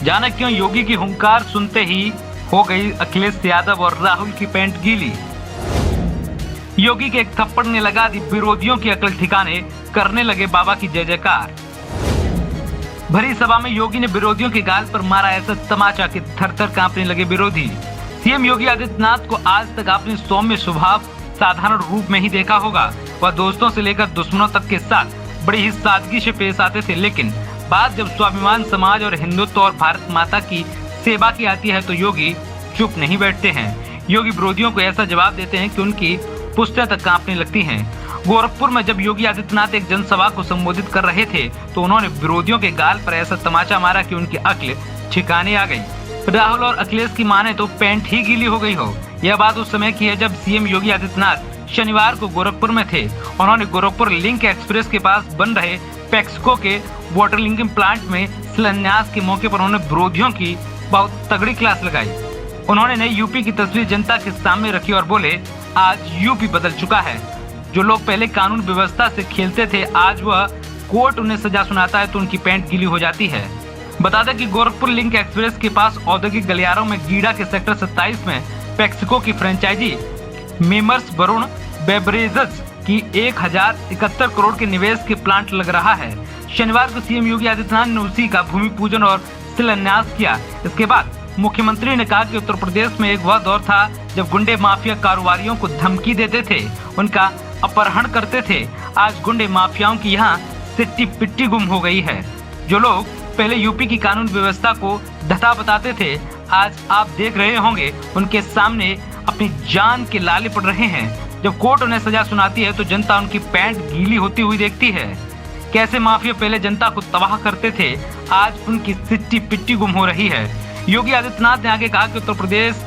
जाने क्यों योगी की हुंकार सुनते ही हो गई अखिलेश यादव और राहुल की पैंट गीली। योगी के एक थप्पड़ ने लगा दी विरोधियों की अकल ठिकाने, करने लगे बाबा की जय जयकार। भरी सभा में योगी ने विरोधियों के गाल पर मारा ऐसा तमाचा कि थर-थर कांपने लगे विरोधी। सीएम योगी आदित्यनाथ को आज तक अपने सौम्य स्वभाव साधारण रूप में ही देखा होगा। वह दोस्तों से लेकर दुश्मनों तक के साथ बड़ी ही सादगी से पेश आते थे, लेकिन बात जब स्वाभिमान समाज और हिंदुत्व और भारत माता की सेवा की आती है तो योगी चुप नहीं बैठते हैं। योगी विरोधियों को ऐसा जवाब देते हैं कि उनकी पुश्तें तक कांपने लगती हैं। गोरखपुर में जब योगी आदित्यनाथ एक जनसभा को संबोधित कर रहे थे तो उन्होंने विरोधियों के गाल पर ऐसा तमाचा मारा कि उनकी अक्ल ठिकाने आ गई। राहुल और अखिलेश की माने तो पैंट ही गीली हो गई हो। यह बात उस समय की है जब सीएम योगी आदित्यनाथ शनिवार को गोरखपुर में थे। उन्होंने गोरखपुर लिंक एक्सप्रेस के पास बन रहे पैक्सको के वाटर लिंकिंग प्लांट में शिलान्यास के मौके पर उन्होंने विरोधियों की बहुत तगड़ी क्लास लगाई। उन्होंने नई यूपी की तस्वीर जनता के सामने रखी और बोले, आज यूपी बदल चुका है। जो लोग पहले कानून व्यवस्था से खेलते थे, आज वह कोर्ट उन्हें सजा सुनाता है तो उनकी पैंट गीली हो जाती है। बता दें कि गोरखपुर लिंक एक्सप्रेस के पास औद्योगिक गलियारों में गीड़ा के सेक्टर 27 में पैक्सको की फ्रेंचाइजी मेमर्स वरुण बेवरेजेस की 1071 करोड़ के निवेश के प्लांट लग रहा है। शनिवार को सीएम योगी आदित्यनाथ ने उसी का भूमि पूजन और शिलान्यास किया। इसके बाद मुख्यमंत्री ने कहा कि उत्तर प्रदेश में एक वह दौर था जब गुंडे माफिया कारोबारियों को धमकी देते थे, उनका अपहरण करते थे। आज गुंडे माफियाओं की यहाँ सिट्टी पिट्टी गुम हो गई है। जो लोग पहले यूपी की कानून व्यवस्था को धता बताते थे, आज आप देख रहे होंगे उनके सामने अपनी जान के लाले पड़ रहे हैं। जब कोर्ट उन्हें सजा सुनाती है तो जनता उनकी पैंट गीली होती हुई देखती है। कैसे माफिया पहले जनता को तबाह करते थे, आज उनकी सिट्टी पिट्टी गुम हो रही है। योगी आदित्यनाथ ने आगे कहा कि उत्तर प्रदेश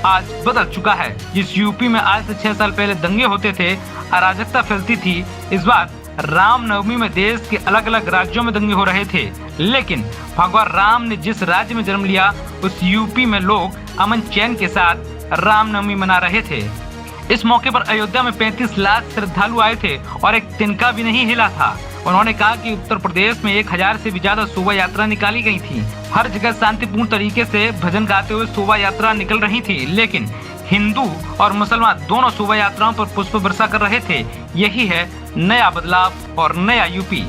आज बदल चुका है। जिस यूपी में आज से 6 साल पहले दंगे होते थे, अराजकता फैलती थी, इस बार रामनवमी में देश के अलग अलग राज्यों में दंगे हो रहे थे, लेकिन भगवान राम ने जिस राज्य में जन्म लिया उस यूपी में लोग अमन चैन के साथ रामनवमी मना रहे थे। इस मौके पर अयोध्या में 35 लाख श्रद्धालु आए थे और एक तिनका भी नहीं हिला था। उन्होंने कहा कि उत्तर प्रदेश में 1000 से भी ज्यादा शोभा यात्रा निकाली गई थी। हर जगह शांतिपूर्ण तरीके से भजन गाते हुए शोभा यात्रा निकल रही थी, लेकिन हिंदू और मुसलमान दोनों शोभा यात्राओं पर पुष्प वर्षा कर रहे थे। यही है नया बदलाव और नया यूपी।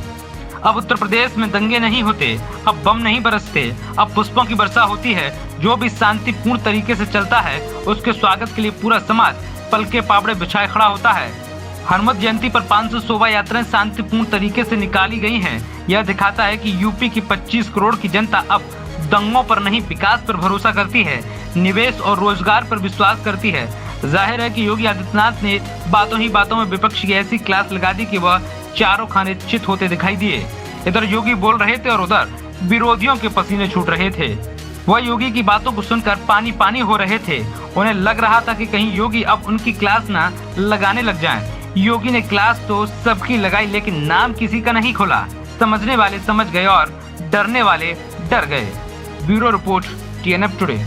अब उत्तर प्रदेश में दंगे नहीं होते, अब बम नहीं बरसते, अब पुष्पों की वर्षा होती है। जो भी शांतिपूर्ण तरीके से चलता है उसके स्वागत के लिए पूरा समाज पलके पापड़े बिछाए खड़ा होता है। हनुमत जयंती पर 500 शोभा यात्राएं शांतिपूर्ण तरीके से निकाली गई हैं। यह दिखाता है कि यूपी की 25 करोड़ की जनता अब दंगों पर नहीं, विकास पर भरोसा करती है, निवेश और रोजगार पर विश्वास करती है। जाहिर है कि योगी आदित्यनाथ ने बातों ही बातों में विपक्ष की ऐसी क्लास लगा दी कि वह चारों खाने चित होते दिखाई दिए। इधर योगी बोल रहे थे और उधर विरोधियों के पसीने छूट रहे थे। वह योगी की बातों को सुनकर पानी पानी हो रहे थे। उन्हें लग रहा था कि कहीं योगी अब उनकी क्लास ना लगाने लग जाएं। योगी ने क्लास तो सबकी लगाई, लेकिन नाम किसी का नहीं खोला। समझने वाले समझ गए और डरने वाले डर गए। Bureau report, TNF today.